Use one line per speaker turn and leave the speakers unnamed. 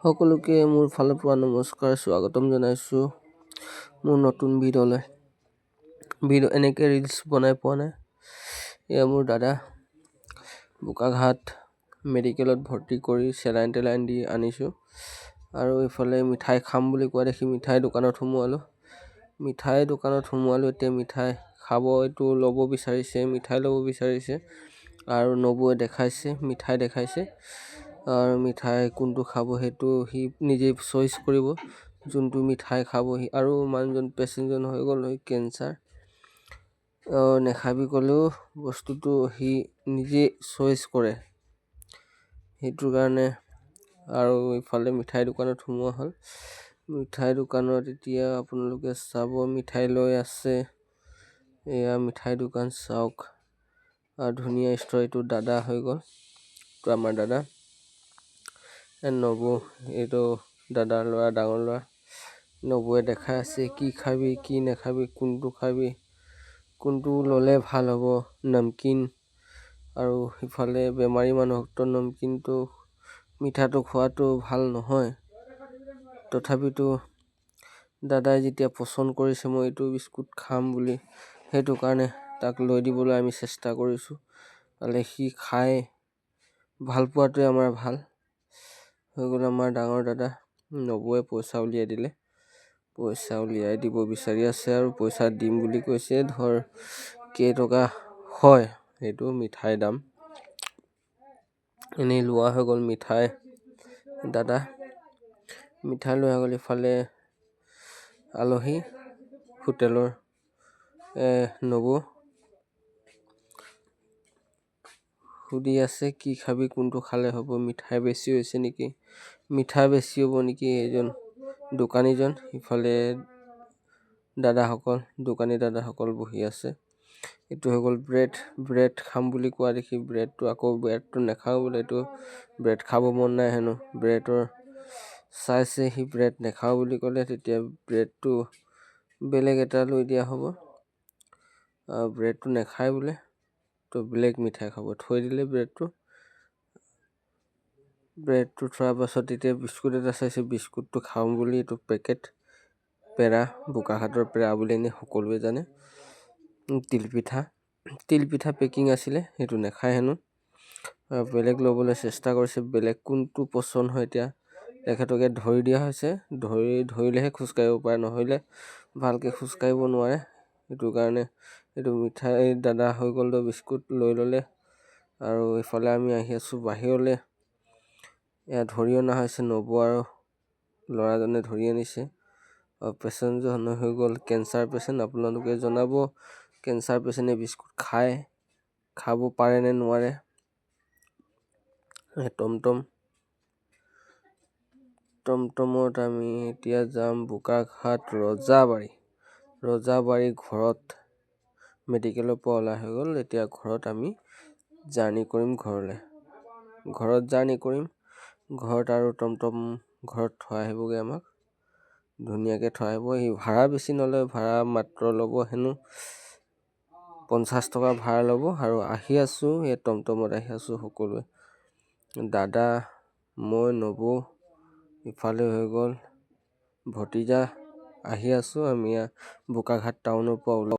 সকলোকে মোৰ ফালৰ পৰা নমস্কাৰ, স্বাগতম জনাইছোঁ মোৰ নতুন ভিডিঅ'লৈ। এনেকৈ ৰিলছ বনাই পোৱা নাই। এয়া মোৰ দাদা বোকাঘাট মেডিকেলত ভৰ্তি কৰি চেলাইন টেলাইন দি আনিছোঁ। আৰু এইফালে মিঠাই খাম বুলি কোৱা দেখি মিঠাই দোকানত সোমোৱালোঁ। এতিয়া মিঠাই খাব, এইটো ল'ব বিচাৰিছে, মিঠাই ল'ব বিচাৰিছে। আৰু নবৌৱে মিঠাই দেখাইছে। আৰু মিঠাই কোনটো খাব সেইটো সি নিজে চইচ কৰিব, যোনটো মিঠাই খাব সি। আৰু মানুহজন পেচেণ্টজন হৈ গ'ল কেঞ্চাৰ, নেখাবি ক'লেও বস্তুটো সি নিজে চইচ কৰে, সেইটোৰ কাৰণে। আৰু ইফালে মিঠাই দোকানত সোমোৱা হ'ল। মিঠাই দোকানত এতিয়া আপোনালোকে চাব, মিঠাই লৈ আছে। এয়া মিঠাই দোকান চাওক, আৰু ধুনীয়া ষ্টৰ। এইটো দাদা হৈ গ'ল, এইটো আমাৰ দাদা নবৌ, এইটো দাদাৰ ল'ৰা, ডাঙৰ ল'ৰা। নবৌৱে দেখাই আছে কি খাবি কি নাখাবি, কোনটো খাবি, কোনটো ল'লে ভাল হ'ব, নমকিন। আৰু সিফালে বেমাৰী মানুহকতো নমকিনটো মিঠাটো খোৱাটো ভাল নহয়। তথাপিতো দাদাই যেতিয়া পচন্দ কৰিছে মই এইটো বিস্কুট খাম বুলি, সেইটো কাৰণে তাক লৈ দিবলৈ আমি চেষ্টা কৰিছোঁ। পালে সি খাই ভাল পোৱাটোৱে আমাৰ ভাল। হৈ গ'ল আমাৰ ডাঙৰ দাদা। নবৌৱে পইচা উলিয়াই দিলে, পইচা উলিয়াই দিব বিচাৰি আছে আৰু পইচা দিম বুলি কৈছে। ধৰ কেইটকা হয় সেইটো মিঠাইৰ দাম এনেই লোৱা হৈ গ'ল। মিঠাই দাদা মিঠাই লৈ গ'ল। ইফালে আলহী হোটেলৰ নবৌ সুধি আছে কি খাবি, কোনটো খালে হ'ব, মিঠাই বেছি হৈছে নেকি, মিঠাই বেছি হ'ব নেকি এইজন দোকানীজন। ইফালে দোকানী দাদাসকল বহি আছে। এইটো হৈ গ'ল ব্ৰেড খাম বুলি কোৱা দেখি ব্ৰেডটো নাখাওঁ বোলে, এইটো ব্ৰেড খাব মন নাই হেনো। ব্ৰেডৰ চাইছে সি, ব্ৰেড নাখাওঁ বুলি ক'লে, তেতিয়া ব্ৰেডটো বেলেগ এটা লৈ দিয়া হ'ব। ব্ৰেডটো নাখায় বোলে, তো বেলেগ মিঠাই খাব। থৈ দিলে ব্ৰেডটো থোৱাৰ পাছত এতিয়া বিস্কুট এটা চাইছে, বিস্কুটটো খাওঁ বুলি। এইটো পেকেট পেৰা, বোকাঘাটৰ পেৰা বুলি এনেই সকলোৱে জানে। তিলপিঠা পেকিং আছিলে, সেইটো নাখায় হেনো। বেলেগ ল'বলৈ চেষ্টা কৰিছে, বেলেগ কোনটো পচন্দ হয়। এতিয়া তেখেতকে ধৰি দিয়া হৈছে, ধৰিলেহে খোজকাঢ়িব পাৰে, নহ'লে ভালকৈ খোজকাঢ়িব নোৱাৰে। সেইটো কাৰণে এইটো মিঠাই দাদা হৈ গ'ল তো বিস্কুট লৈ ল'লে। আৰু ইফালে আমি আহি আছোঁ বাহিৰলৈ। এয়া ধৰি অনা হৈছে, নবৌ আৰু ল'ৰাজনে ধৰি আনিছে। পেচেণ্টজন হৈ গ'ল কেঞ্চাৰ পেচেণ্ট। আপোনালোকে জনাব, কেঞ্চাৰ পেচেণ্টে বিস্কুট খাব পাৰে নে নোৱাৰে। টমটমত আমি এতিয়া যাম বোকাঘাট ৰজাবাৰী ঘৰত। মেডিকেলৰ পৰা ওলাই হৈ গ'ল, এতিয়া ঘৰত আমি জাৰ্ণি কৰিম। ঘৰত আৰু টমটম ঘৰত থৈ আহিবগৈ, আমাক ধুনীয়াকৈ থৈ আহিব। সি ভাড়া বেছি নলয়, ভাড়া মাত্ৰ ল'ব হেনো 50 টকা ভাড়া ল'ব। আৰু আহি আছোঁ, এই টমটমত আহি আছোঁ সকলোৱে, দাদা, মই, নবৌ, ইফালে হৈ গ'ল ভতিজা। আহি আছোঁ আমি বোকাঘাট টাউনৰ পৰা ওলাই।